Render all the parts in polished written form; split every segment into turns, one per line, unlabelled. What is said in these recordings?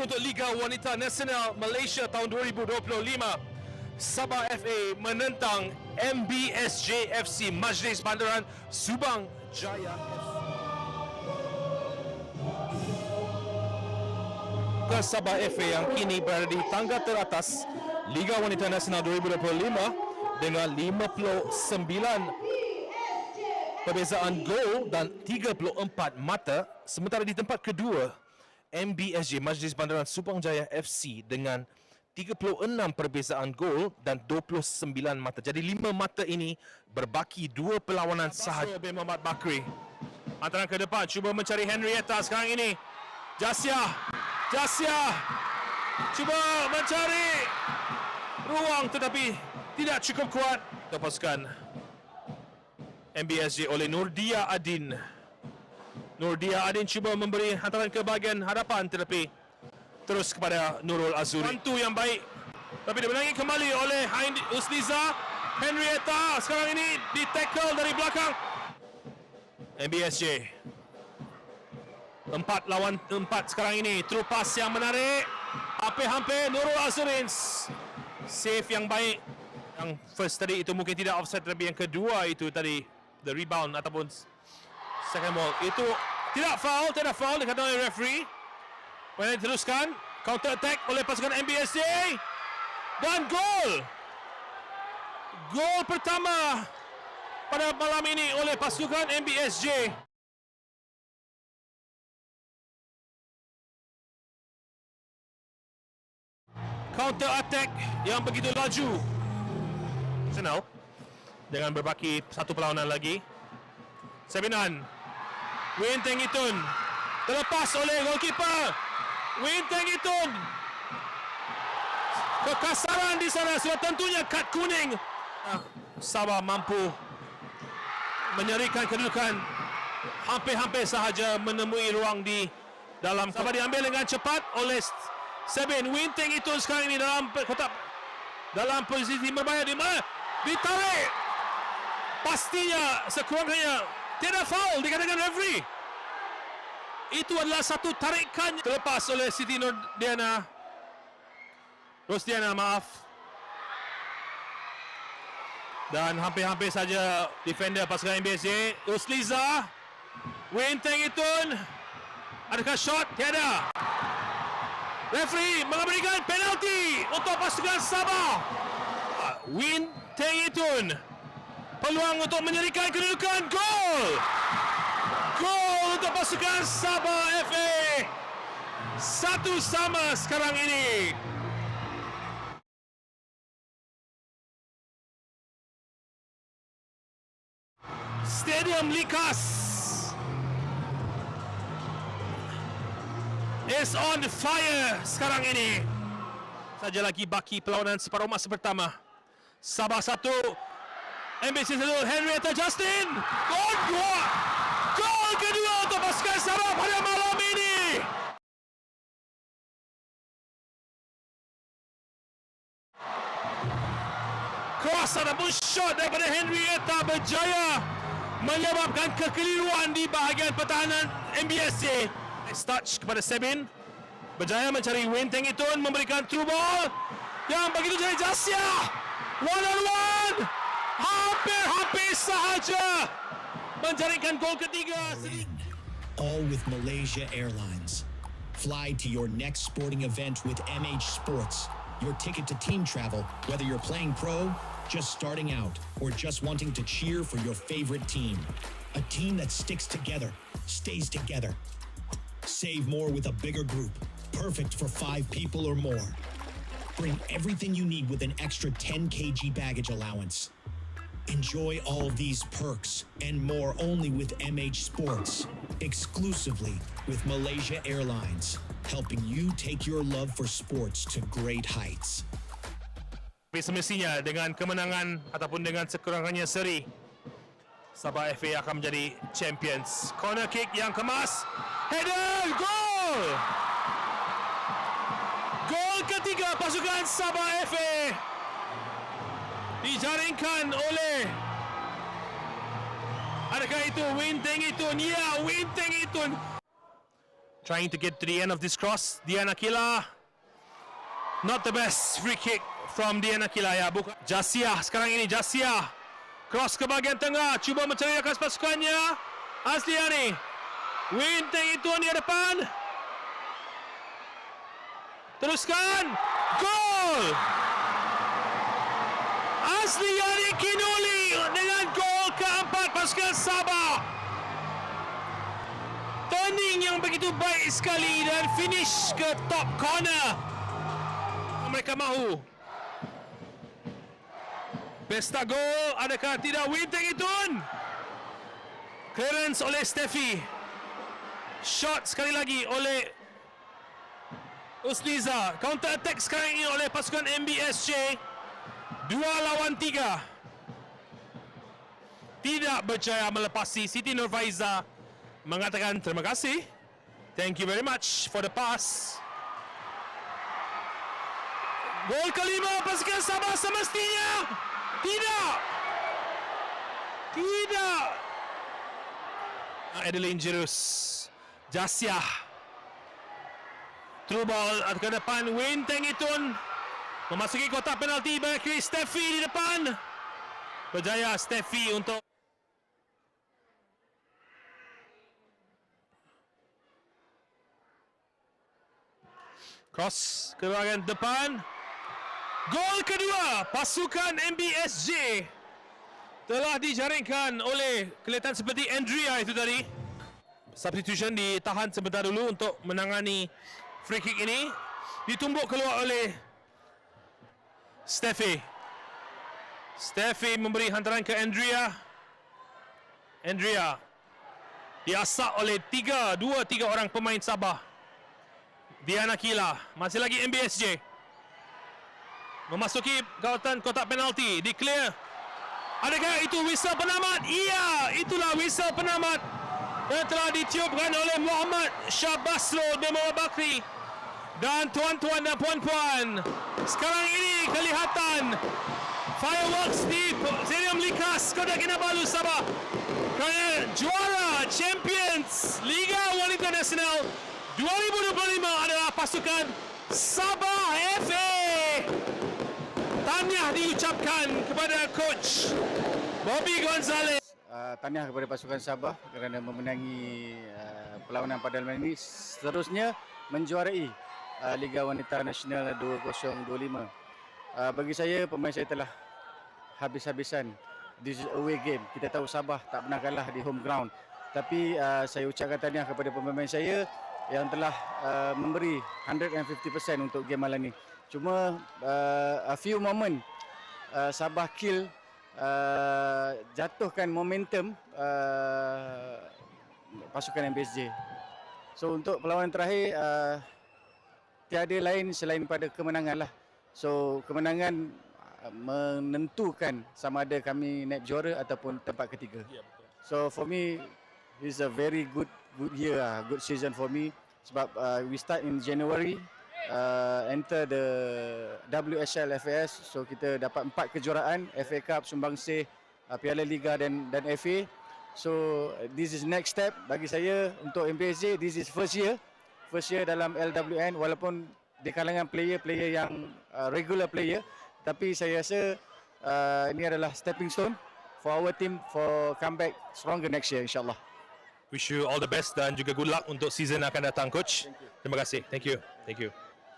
terakhir untuk Liga Wanita Nasional Malaysia tahun 2025. Sabah FA menentang MBSJ FC Majlis Bandaran Subang Jaya FC. Sabah FA yang kini berada di tangga teratas Liga Wanita Nasional 2025 dengan 59 perbezaan gol dan 34 mata, sementara di tempat kedua MBSJ Majlis Bandaran Subang Jaya FC dengan 36 perbezaan gol dan 29 mata. Jadi 5 mata ini berbaki 2 perlawanan sahaja. Bin Muhammad Bakri hantaran ke depan, cuba mencari Henrietta sekarang ini. Jasia cuba mencari ruang tetapi tidak cukup kuat. Pasukan MBSJ oleh Nurdia Adin. Nurdia Adin cuba memberi hantaran ke bahagian hadapan tetapi terus kepada Nurul Azuri. Bantu yang baik tapi dimenangi kembali oleh Usliza. Henrietta sekarang ini di tackle dari belakang. MBSJ 4 lawan 4 sekarang ini. Through pass yang menarik, hampir Nurul Azurin save yang baik. Yang first tadi itu mungkin tidak offside, tapi yang kedua itu tadi the rebound ataupun second ball itu tidak foul dikatakan oleh referee. Kemudian diteruskan counter attack oleh pasukan MBSJ dan gol pertama pada malam ini oleh pasukan MBSJ. Counter attack yang begitu laju. Senau dengan berbaki satu perlawanan lagi. Sebinan Win Teng Itun terlepas oleh goalkeeper. Win Teng Itun, kekasaran di sana sudah tentunya kad kuning. Sabah mampu menyerikan kedudukan, hampir sahaja menemui ruang di dalam. Sabah diambil dengan cepat oleh Sebin. Win Teng Itun sekarang ini dalam kotak, dalam posisi berbahaya, di mana ditarik. Pastinya sekurang-kurangnya tidak foul dikatakan referee. Itu adalah satu tarikan terlepas oleh Siti Rosdiana, maaf. Dan hampir saja defender pasukan MBSJ Usliza. Win Teng Itun, adakah shot? Tiada. Referee memberikan penalti untuk pasukan Sabah. Win Teng Itun, peluang untuk menyerikan kedudukan. Gol untuk pasukan Sabah FA. 1-1 sekarang ini. Stadium Likas is on fire sekarang ini. Saja lagi baki perlawanan separuh masa pertama. Sabah 1, MBSJ 1. Henrietta Justin, gol kedua untuk pasukan Sabah pada malam ini. Cross ataupun shot daripada Henrietta berjaya menyebabkan kekeliruan di bahagian pertahanan MBSJ. Touch kepada Sebin, berjaya mencari Win Teng Itun, memberikan through ball yang begitu jadi Jasia. One on one, hampir sahaja menjaringkan gol ketiga.
All with Malaysia Airlines. Fly to your next sporting event with MH Sports. Your ticket to team travel, whether you're playing pro, just starting out, or just wanting to cheer for your favorite team. A team that sticks together, stays together. Save more with a bigger group, perfect for 5 people or more. Bring everything you need with an extra 10 kg baggage allowance. Enjoy all these perks and more only with MH Sports, exclusively with Malaysia Airlines, helping you take your love for sports to great heights.
Semestinya dengan kemenangan ataupun dengan sekurang-kurangnya seri, Sabah FA akan menjadi champions. Corner kick yang kemas, header, gol! Gol ketiga pasukan Sabah FA dijaringkan oleh, adakah itu Win Teng Itun? Ya, Win Teng Itun. Trying to get to the end of this cross. Dian Akila. Not the best free kick from Dian Akila ya. Bukan. Jasia sekarang ini. Jasia. Cross ke bahagian tengah. Cuba menceriakan pasukannya. Asliani. Winteng itu di depan. Teruskan. Gol. Asliani Kinuli dengan gol keempat pasukan Sabah. Turning yang begitu baik sekali dan finish ke top corner. Mereka mahu. Pesta gol, adakah tidak Winteng Itun? Clearance oleh Steffi. Shot sekali lagi oleh Usniza. Counter attack sekarang ini oleh pasukan MBSJ. 2 lawan 3. Tidak berjaya melepasi. Siti Nurfaiza mengatakan terima kasih. Thank you very much for the pass. Gol kelima pasukan Sabah semestinya. Tidak. Tidak. Adeline Jerus. Jasia. Through ball ke depan. Winteng Itun. Memasuki kotak penalti bagi Steffi di depan. Berjaya Steffi untuk cross ke bahagian depan. Gol kedua pasukan MBSJ telah dijaringkan oleh kelihatan seperti Andrea itu tadi. Substitution ditahan sebentar dulu untuk menangani free kick ini. Ditumbuk keluar oleh Steffi. Steffi memberi hantaran ke Andrea. Andrea diasak oleh 3 orang pemain Sabah. Diana Kila, masih lagi MBSJ. Memasuki kawasan kotak penalti, di-clear. Adakah itu whistle penamat? Iya, itulah whistle penamat yang telah ditiupkan oleh Muhammad Syahbasrul bin Muhammad Bakri. Dan tuan-tuan dan puan-puan, sekarang ini kelihatan fireworks di Stadium Likas Kota Kinabalu Sabah. Kerana juara Champions Liga Wanita Nasional 2025 adalah pasukan Sabah FA. Tahniah diucapkan kepada coach Bobby Gonzalez.
Tahniah kepada pasukan Sabah kerana memenangi perlawanan pada malam ini, seterusnya menjuarai Liga Wanita Nasional 2025. Bagi saya, pemain saya telah habis-habisan. This is away game. Kita tahu Sabah tak pernah kalah di home ground. Tapi saya ucapkan tahniah kepada pemain saya yang telah memberi 150% untuk game malam ini. Cuma a few moment Sabah kill, jatuhkan momentum pasukan MBSJ. So untuk perlawanan terakhir, tiada lain selain pada kemenangan lah. So kemenangan menentukan sama ada kami naik juara ataupun tempat ketiga. So for me, it's a very good year, good season for me. Sebab we start in January, enter the WSL FAS. So kita dapat 4 kejuaraan, FA Cup, Sumbangsih, Piala Liga dan FA. So this is next step bagi saya untuk MBSJ. This is first year dalam LWN, walaupun di kalangan player yang regular player, tapi saya rasa ini adalah stepping stone for our team for comeback stronger next year, insyaAllah.
Wish you all the best dan juga good luck untuk season akan datang, coach. Terima kasih. Thank you. Thank you.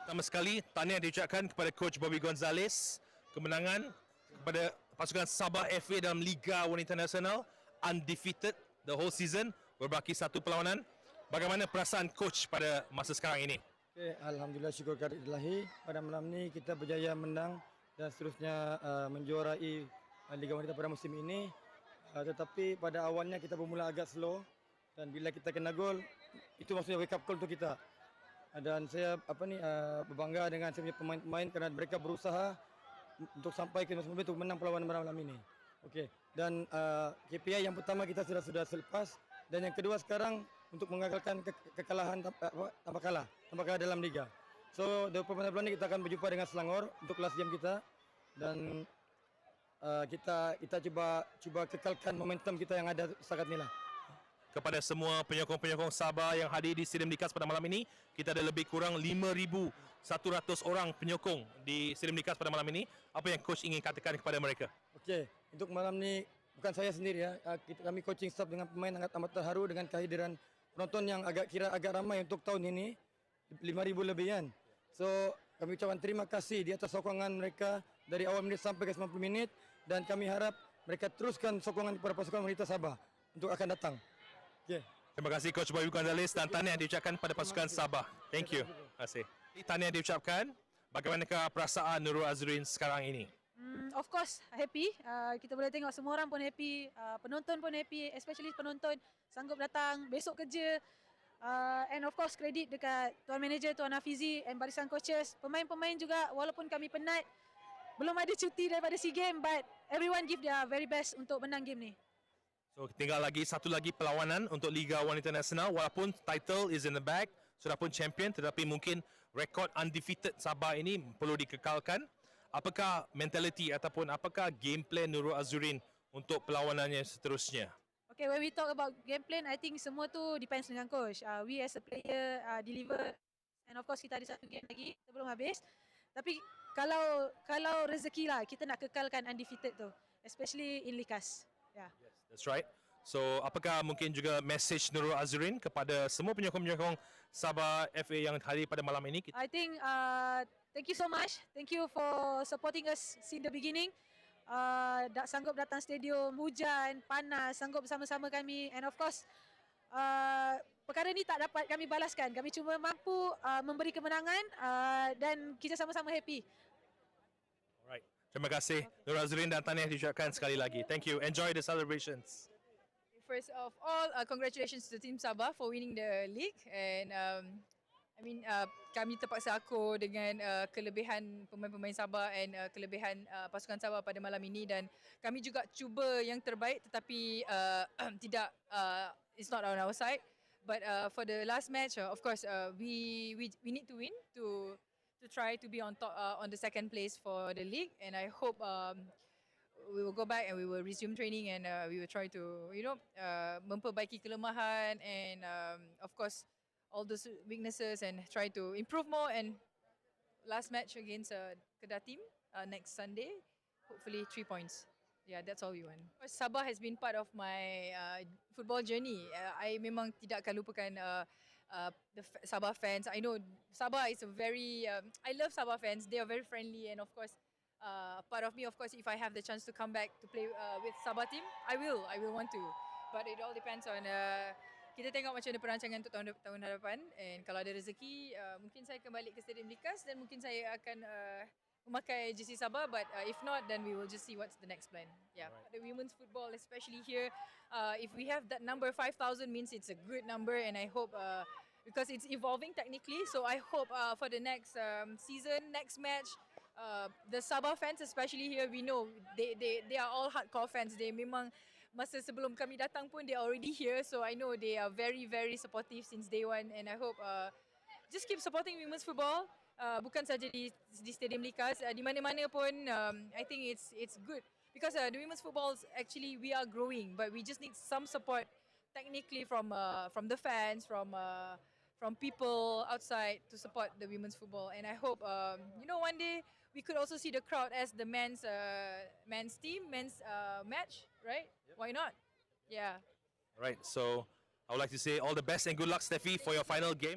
Pertama sekali, tahniah diucapkan kepada coach Bobby Gonzalez. Kemenangan kepada pasukan Sabah FA dalam Liga Wanita Nasional, undefeated the whole season, berbaki 1 perlawanan. Bagaimana perasaan coach pada masa sekarang ini?
Okay, Alhamdulillah, syukur kepada Ilahi. Pada malam ini kita berjaya menang dan seterusnya menjuarai Liga Wanita pada musim ini. Tetapi pada awalnya kita bermula agak slow, dan bila kita kena gol, itu maksudnya wake up call untuk kita. Dan saya berbangga dengan saya punya pemain-pemain kerana mereka berusaha untuk sampai ke musim untuk menang perlawanan malam ini. Okey. Dan KPI yang pertama kita sudah selepas, dan yang kedua sekarang untuk mengagalkan kekalahan tanpa kalah dalam liga. So, di perlawanan bulan ini kita akan berjumpa dengan Selangor untuk last game kita, dan kita cuba kekalkan momentum kita yang ada setakat ni lah.
kepada semua penyokong-penyokong Sabah yang hadir di Stadium Likas pada malam ini. Kita ada lebih kurang 5,100 orang penyokong di Stadium Likas pada malam ini. Apa yang coach ingin katakan kepada mereka?
Okey, untuk malam ni bukan saya sendiri ya. Kami coaching staff dengan pemain amat terharu dengan kehadiran penonton yang agak ramai untuk tahun ini, 5,000 lebih kan. So kami ucapkan terima kasih di atas sokongan mereka dari awal menit sampai ke 90 minit dan kami harap mereka teruskan sokongan kepada pasukan wanita Sabah untuk akan datang. Okey.
Terima kasih Coach Boy Gonzales dan tahniah diucapkan pada pasukan Sabah. Thank you. Terima kasih. Tahniah diucapkan. Bagaimanakah perasaan Nurul Azrin sekarang ini?
Of course, happy. Kita boleh tengok semua orang pun happy. Penonton pun happy, especially penonton sanggup datang besok kerja. And of course, kredit dekat Tuan Manager, Tuan Hafizi and barisan coaches. Pemain-pemain juga, walaupun kami penat, belum ada cuti daripada SEA Games, but everyone give their very best untuk menang game ni.
So tinggal lagi satu lagi perlawanan untuk Liga Wanita Nasional. Walaupun title is in the bag, sudah pun champion, tetapi mungkin rekod undefeated Sabah ini perlu dikekalkan. Apakah mentality ataupun apakah game plan Nurul Azrin untuk perlawanannya seterusnya?
Okay, when we talk about game plan, I think semua tu depends dengan coach. We as a player deliver, and of course kita ada satu game lagi sebelum habis. Tapi kalau rezeki lah, kita nak kekalkan undefeated tu, especially in Likas. Yeah.
Yes, that's right. So, apakah mungkin juga message Nurul Azrin kepada semua penyokong-penyokong Sabah FA yang hadir pada malam ini?
I think thank you so much. Thank you for supporting us since the beginning. Sanggup datang stadium, hujan, panas, sanggup bersama-sama kami, and of course perkara ni tak dapat kami balaskan. Kami cuma mampu memberi kemenangan dan kita sama-sama happy.
Alright. Terima kasih Nurul Azrin dan tahniah diucapkan sekali lagi. Thank you. Enjoy the celebrations.
First of all, congratulations to Team Sabah for winning the league, and kami terpaksa akur dengan kelebihan pemain-pemain Sabah and kelebihan pasukan Sabah pada malam ini, dan kami juga cuba yang terbaik, tetapi tidak it's not on our side. But for the last match, of course, we need to win to try to be on top on the second place for the league, and I hope we will go back and we will resume training, and we will try to memperbaiki kelemahan and of course all those weaknesses and try to improve more. And last match against Kedah team next Sunday, hopefully 3 points. Yeah, that's all we want. Sabah has been part of my football journey. I memang tidak akan lupakan the Sabah fans. I know Sabah is a very I love Sabah fans. They are very friendly, and of course part of me, of course, if I have the chance to come back to play with Sabah team, I will want to. But it all depends on kita tengok macam mana perancangan untuk tahun hadapan, and kalau ada rezeki mungkin saya kembali ke Stadium Likas dan mungkin saya akan memakai jersey Sabah, but if not, then we will just see what's the next plan. Yeah. Right. The women's football, especially here, if we have that number 5,000 means it's a good number, and I hope because it's evolving technically, so I hope for the next season, next match, the Sabah fans especially here, we know they are all hardcore fans. They memang masa sebelum kami datang pun they are already here, so I know they are very very supportive since day one, and I hope just keep supporting women's football, bukan saja di Stadium Likas, di mana-mana pun. I think it's good because the women's football actually we are growing, but we just need some support technically from the fans, from people outside to support the women's football. And I hope one day we could also see the crowd as the men's match, right? Yep. Why not? Yeah.
Right. So I would like to say all the best and good luck, Steffi, for your final game.